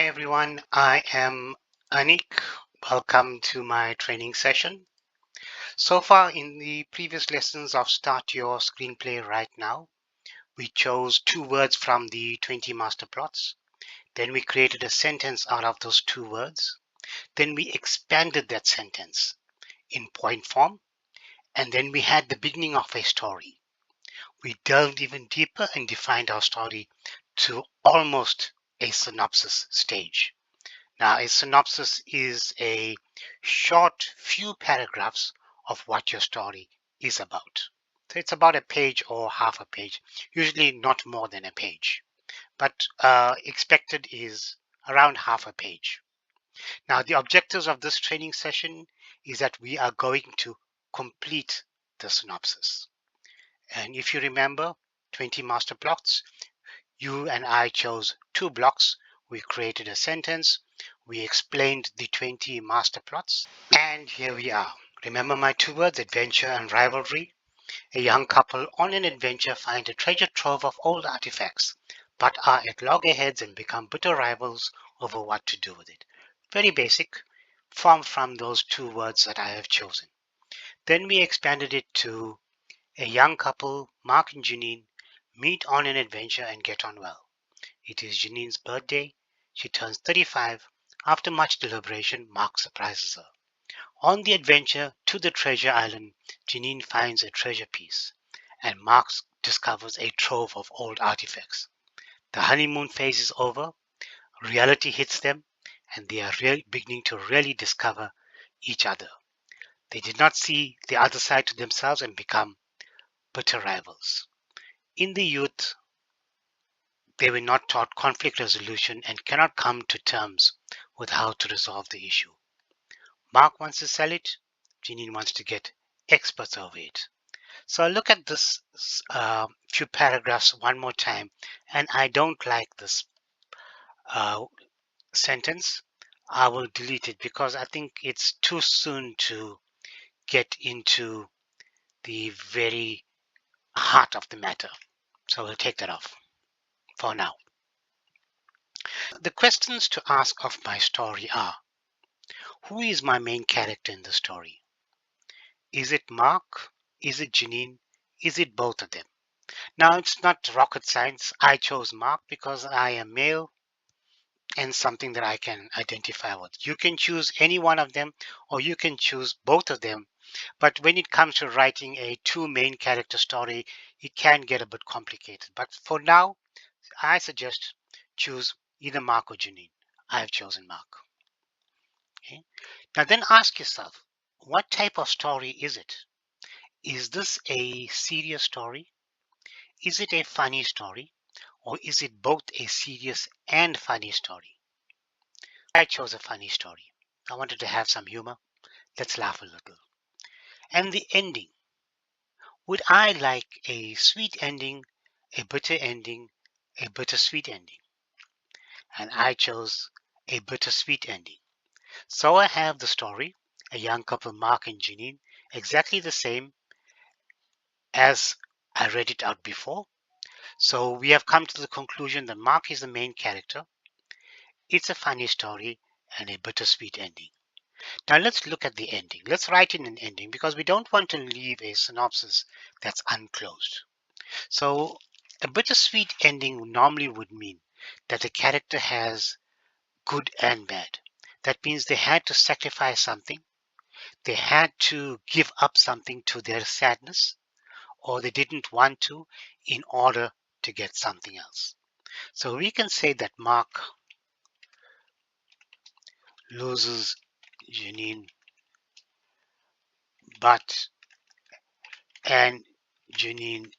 Hi everyone, I am Anik. Welcome to my training session. So far in the previous lessons of Start Your Screenplay Right Now, we chose two words from the 20 master plots. Then we created a sentence out of those two words. Then we expanded that sentence in point form. And then we had the beginning of a story. We delved even deeper and defined our story to almost a synopsis stage. Now, a synopsis is a short few paragraphs of what your story is about. So it's about a page or half a page, usually not more than a page, but expected is around half a page. Now, the objectives of this training session is that we are going to complete the synopsis. And if you remember 20 master plots, you and I chose two blocks. We created a sentence. We explained the 20 master plots. And here we are. Remember my two words, adventure and rivalry? A young couple on an adventure find a treasure trove of old artifacts, but are at loggerheads and become bitter rivals over what to do with it. Very basic, formed from those two words that I have chosen. Then we expanded it to a young couple, Mark and Janine, meet on an adventure and get on well. It is Janine's birthday. She turns 35. After much deliberation, Mark surprises her. On the adventure to the treasure island, Janine finds a treasure piece, and Mark discovers a trove of old artifacts. The honeymoon phase is over, reality hits them, and they are beginning to really discover each other. They did not see the other side to themselves and become bitter rivals. In the youth, they were not taught conflict resolution and cannot come to terms with how to resolve the issue. Mark wants to sell it, Janine wants to get experts over it. So I look at this few paragraphs one more time, and I don't like this uh, sentence. I will delete it because I think it's too soon to get into the very heart of the matter. So we'll take that off for now. The questions to ask of my story are: who is my main character in the story? Is it Mark? Is it Janine? Is it both of them? Now, it's not rocket science. I chose Mark because I am male and something that I can identify with. You can choose any one of them or you can choose both of them. But when it comes to writing a two main character story, it can get a bit complicated. But for now, I suggest choose either Mark or Janine. I have chosen Mark. Okay? Now then ask yourself, what type of story is it? Is this a serious story? Is it a funny story? Or is it both a serious and funny story? I chose a funny story. I wanted to have some humor. Let's laugh a little. And the ending. Would I like a sweet ending, a bitter ending, a bittersweet ending? And I chose a bittersweet ending. So I have the story, a young couple, Mark and Janine, exactly the same as I read it out before. So we have come to the conclusion that Mark is the main character. It's a funny story and a bittersweet ending. Now let's look at the ending. Let's write in an ending because we don't want to leave a synopsis that's unclosed. So a bittersweet ending normally would mean that the character has good and bad. That means they had to sacrifice something. They had to give up something to their sadness, or they didn't want to in order to get something else. So we can say that Mark loses Janine, but and Janine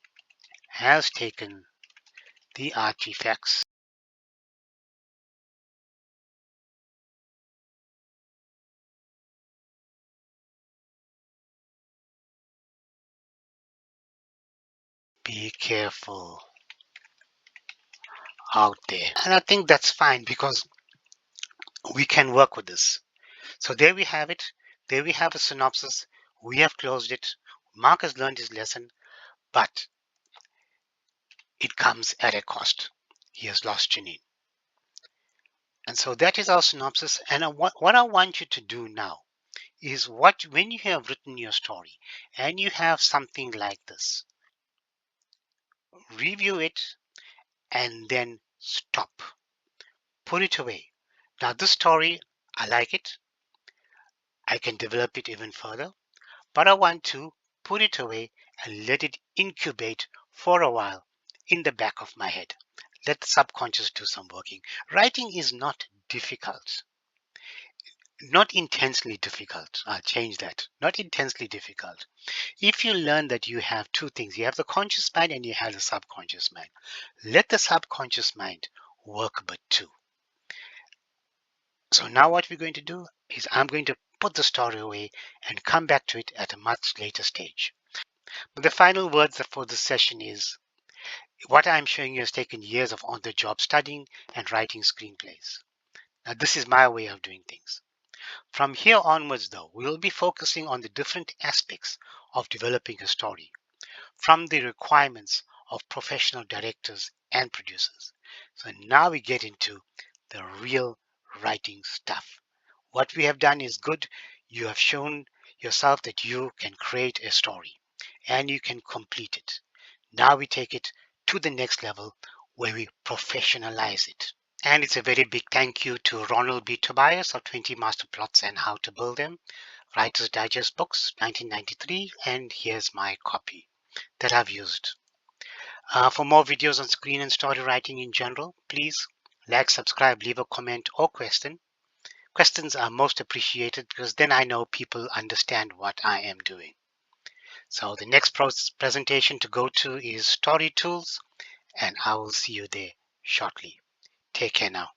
has taken the artifacts. Be careful out there. And I think that's fine because we can work with this. So there we have it. There we have a synopsis. We have closed it. Mark has learned his lesson, but it comes at a cost. He has lost Janine. And so that is our synopsis. And what I want you to do now is when you have written your story and you have something like this, review it and then stop. Put it away. Now, this story, I like it. I can develop it even further, but I want to put it away and let it incubate for a while in the back of my head. Let the subconscious do some working. Writing is not difficult, not intensely difficult. I'll change that. Not intensely difficult. If you learn that you have two things, you have the conscious mind and you have the subconscious mind. Let the subconscious mind work but two. So now what we're going to do is I'm going to put the story away and come back to it at a much later stage. But the final words for this session is what I'm showing you has taken years of on-the-job studying and writing screenplays. Now this is my way of doing things. From here onwards though, we will be focusing on the different aspects of developing a story, from the requirements of professional directors and producers. So now we get into the real writing stuff. What we have done is good. You have shown yourself that you can create a story and you can complete it. Now we take it to the next level where we professionalize it. And it's a very big thank you to Ronald B. Tobias of 20 Master Plots and How to Build Them, Writer's Digest Books, 1993, and here's my copy that I've used. For more videos on screen and story writing in general, please like, subscribe, leave a comment or question. Questions are most appreciated because then I know people understand what I am doing. So the next presentation to go to is Story Tools, and I will see you there shortly. Take care now.